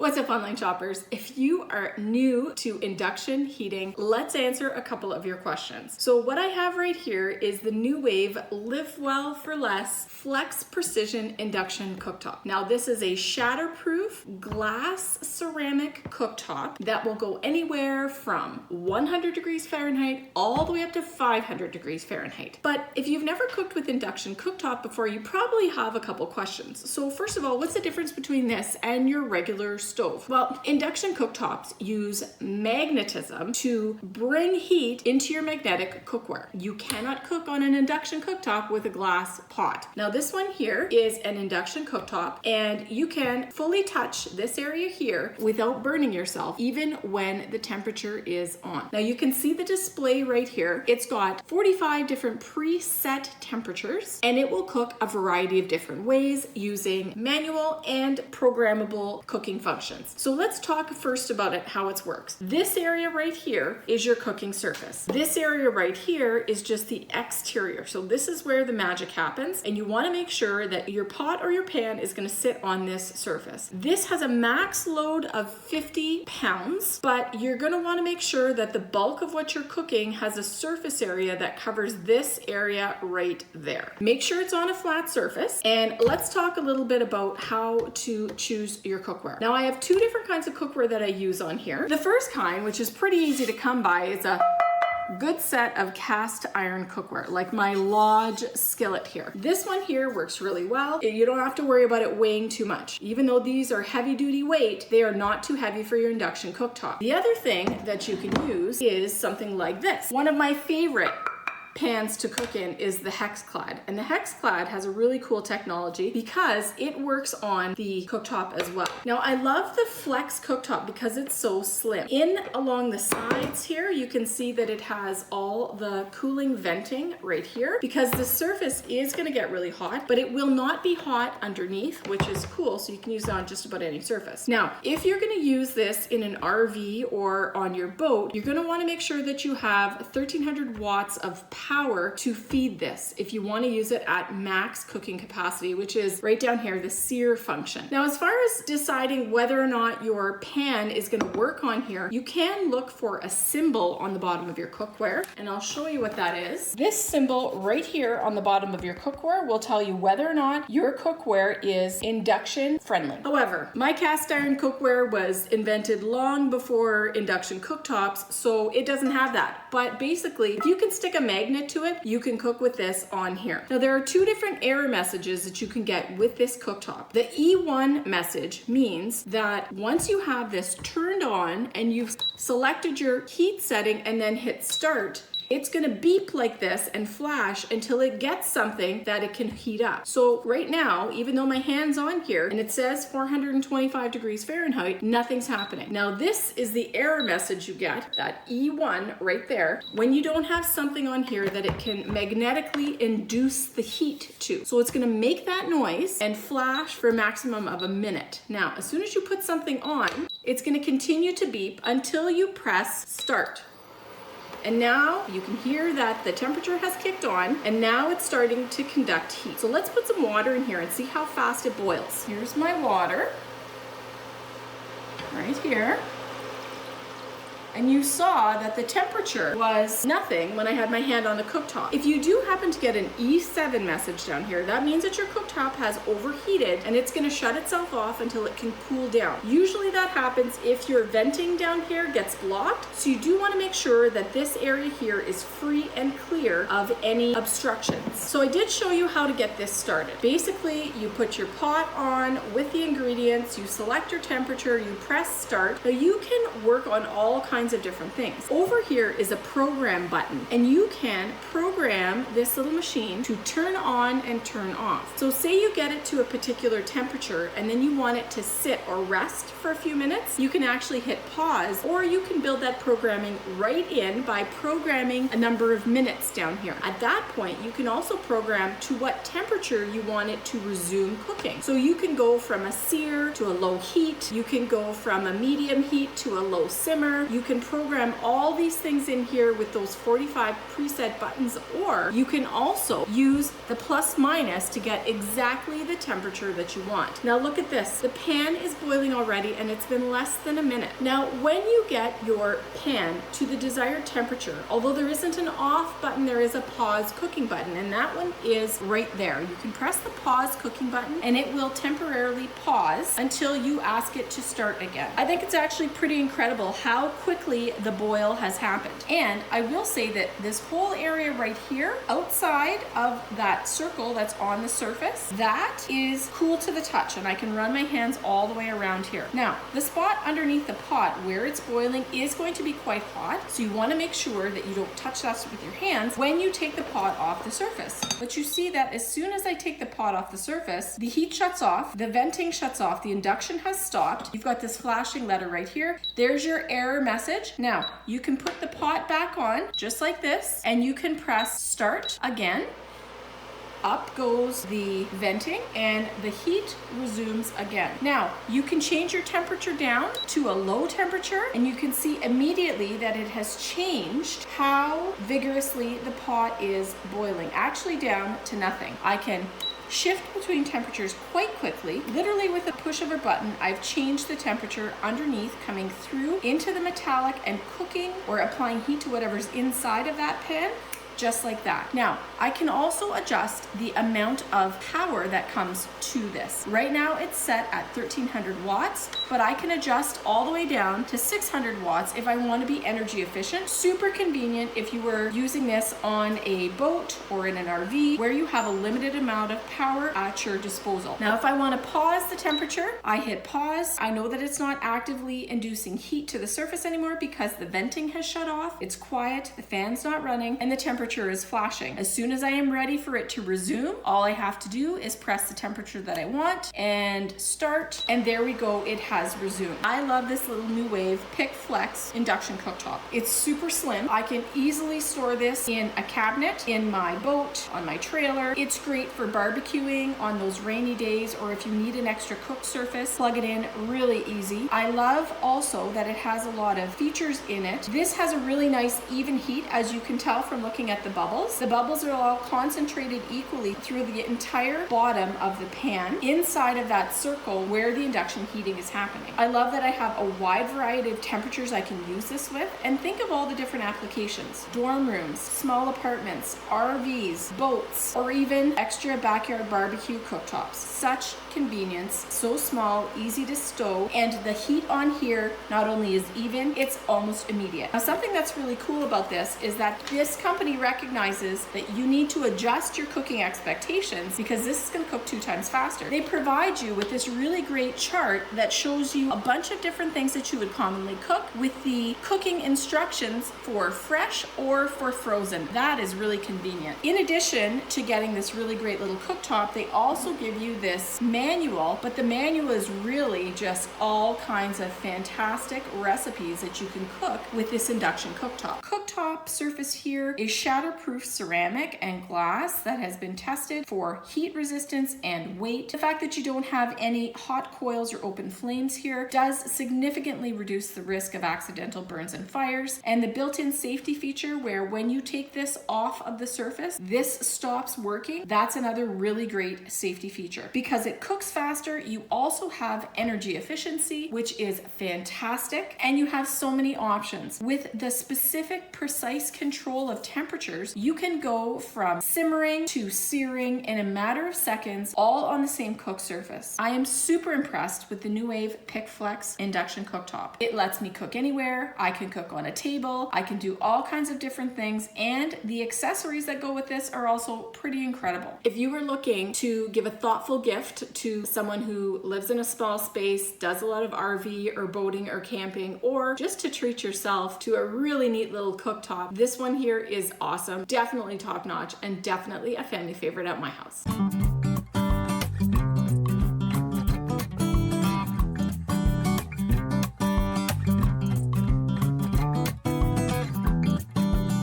What's up, online shoppers? If you are new to induction heating, let's answer a couple of your questions. So what I have right here is the NuWave Live Well for Less Flex Precision Induction Cooktop. Now this is a shatterproof glass ceramic cooktop that will go anywhere from 100 degrees Fahrenheit all the way up to 500 degrees Fahrenheit. But if you've never cooked with induction cooktop before, you probably have a couple questions. So first of all, what's the difference between this and your regular stove? Well, induction cooktops use magnetism to bring heat into your magnetic cookware. You cannot cook on an induction cooktop with a glass pot. Now this one here is an induction cooktop, and you can fully touch this area here without burning yourself even when the temperature is on. Now you can see the display right here. It's got 45 different preset temperatures, and it will cook a variety of different ways using manual and programmable cooking functions. So let's talk first about how it works. This area right here is your cooking surface. This area right here is just the exterior. So this is where the magic happens, and you want to make sure that your pot or your pan is going to sit on this surface. This has a max load of 50 pounds, but you're going to want to make sure that the bulk of what you're cooking has a surface area that covers this area right there. Make sure it's on a flat surface, and let's talk a little bit about how to choose your cookware. Now I have two different kinds of cookware that I use on here. The first kind, which is pretty easy to come by, is a good set of cast iron cookware, like my Lodge skillet here. This one here works really well. You don't have to worry about it weighing too much. Even though these are heavy duty weight, they are not too heavy for your induction cooktop. The other thing that you can use is something like this. One of my favorite pans to cook in is the Hexclad, and the Hexclad has a really cool technology because it works on the cooktop as well. Now I love the Flex cooktop because it's so slim. Along the sides here, you can see that it has all the cooling venting right here, because the surface is going to get really hot, but it will not be hot underneath, which is cool, so you can use it on just about any surface. Now if you're going to use this in an RV or on your boat, you're going to want to make sure that you have 1300 watts of power to feed this if you want to use it at max cooking capacity, which is right down here, the sear function. Now as far as deciding whether or not your pan is going to work on here, you can look for a symbol on the bottom of your cookware, and I'll show you what that is. This symbol right here on the bottom of your cookware will tell you whether or not your cookware is induction friendly. However, my cast iron cookware was invented long before induction cooktops, so it doesn't have that. But basically, if you can stick a magnet to it, you can cook with this on here. Now there are two different error messages that you can get with this cooktop. The E1 message means that once you have this turned on and you've selected your heat setting and then hit start, it's gonna beep like this and flash until it gets something that it can heat up. So right now, even though my hand's on here and it says 425 degrees Fahrenheit, nothing's happening. Now this is the error message you get, that E1 right there, when you don't have something on here that it can magnetically induce the heat to. So it's gonna make that noise and flash for a maximum of a minute. Now, as soon as you put something on, it's gonna continue to beep until you press start. And now you can hear that the temperature has kicked on, and now it's starting to conduct heat. So let's put some water in here and see how fast it boils. Here's my water, right here. And you saw that the temperature was nothing when I had my hand on the cooktop. If you do happen to get an E7 message down here, that means that your cooktop has overheated and it's gonna shut itself off until it can cool down. Usually that happens if your venting down here gets blocked. So you do wanna make sure that this area here is free and clear of any obstructions. So I did show you how to get this started. Basically, you put your pot on with the ingredients, you select your temperature, you press start. Now you can work on all kinds of different things. Over here is a program button, and you can program this little machine to turn on and turn off. So say you get it to a particular temperature and then you want it to sit or rest for a few minutes, you can actually hit pause, or you can build that programming right in by programming a number of minutes down here. At that point, you can also program to what temperature you want it to resume cooking. So you can go from a sear to a low heat, you can go from a medium heat to a low simmer, you can can program all these things in here with those 45 preset buttons, or you can also use the plus minus to get exactly the temperature that you want. Now look at this. The pan is boiling already and it's been less than a minute. Now when you get your pan to the desired temperature, although there isn't an off button, there is a pause cooking button, and that one is right there. You can press the pause cooking button and it will temporarily pause until you ask it to start again. I think it's actually pretty incredible how quickly the boil has happened. And I will say that this whole area right here, outside of that circle that's on the surface, that is cool to the touch, and I can run my hands all the way around here. Now, the spot underneath the pot where it's boiling is going to be quite hot, so you want to make sure that you don't touch that with your hands when you take the pot off the surface. But you see that as soon as I take the pot off the surface, the heat shuts off, the venting shuts off, the induction has stopped. You've got this flashing letter right here. There's your error message. Now, you can put the pot back on just like this, and you can press start again. Up goes the venting and the heat resumes again. Now, you can change your temperature down to a low temperature, and you can see immediately that it has changed how vigorously the pot is boiling, actually down to nothing. I can shift between temperatures quite quickly. Literally with a push of a button, I've changed the temperature underneath, coming through into the metallic and cooking or applying heat to whatever's inside of that pan, just like that. Now, I can also adjust the amount of power that comes to this. Right now it's set at 1300 watts, but I can adjust all the way down to 600 watts if I want to be energy efficient. Super convenient if you were using this on a boat or in an RV where you have a limited amount of power at your disposal. Now, if I want to pause the temperature, I hit pause. I know that it's not actively inducing heat to the surface anymore because the venting has shut off. It's quiet, the fan's not running, and the temperature is flashing. As soon as I am ready for it to resume, all I have to do is press the temperature that I want and start, and there we go, it has resumed. I love this little NuWave Pick Flex induction cooktop. It's super slim. I can easily store this in a cabinet, in my boat, on my trailer. It's great for barbecuing on those rainy days, or if you need an extra cook surface, plug it in really easy. I love also that it has a lot of features in it. This has a really nice even heat, as you can tell from looking at the bubbles. The bubbles are all concentrated equally through the entire bottom of the pan, inside of that circle where the induction heating is happening. I love that I have a wide variety of temperatures I can use this with, and think of all the different applications. Dorm rooms, small apartments, RVs, boats, or even extra backyard barbecue cooktops. Such convenience, so small, easy to stow, and the heat on here not only is even, it's almost immediate. Now, something that's really cool about this is that this company recognizes that you need to adjust your cooking expectations because this is going to cook 2 times faster. They provide you with this really great chart that shows you a bunch of different things that you would commonly cook with the cooking instructions for fresh or for frozen. That is really convenient. In addition to getting this really great little cooktop, they also give you this manual, but the manual is really just all kinds of fantastic recipes that you can cook with this induction cooktop. Cooktop surface here is shatterproof ceramic and glass that has been tested for heat resistance and weight. The fact that you don't have any hot coils or open flames here does significantly reduce the risk of accidental burns and fires. And the built-in safety feature where when you take this off of the surface, this stops working, that's another really great safety feature. Because it cooks faster, you also have energy efficiency, which is fantastic, and you have so many options. With the specific precise control of temperatures, you can go from simmering to searing in a matter of seconds, all on the same cook surface. I am super impressed with the NuWave Pick Flex induction cooktop. It lets me cook anywhere. I can cook on a table. I can do all kinds of different things, and the accessories that go with this are also pretty incredible. If you were looking to give a thoughtful gift to someone who lives in a small space, does a lot of RV or boating or camping, or just to treat yourself to a really neat little cooktop, this one here is awesome. Definitely top notch and definitely a family favorite at my house.